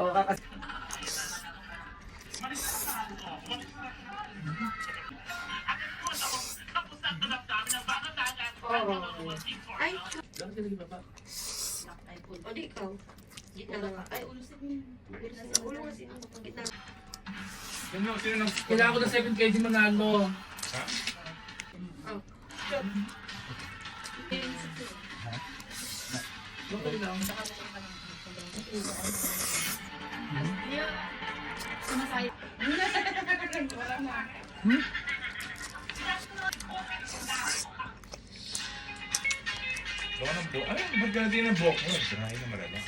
Oo, kakas... Ay, Bakit ka naging baba? o di ikaw. Gitna lang. Ay, ulusin mo yun. Ulo kasi ang gitna. Kailangan ko ng 7 kg manalo. Oh. Okay lang. Sumasayang. Wala na. Baka ng buhok. Ay, ba't ganun din ang buhok mo? Sirahin na malala.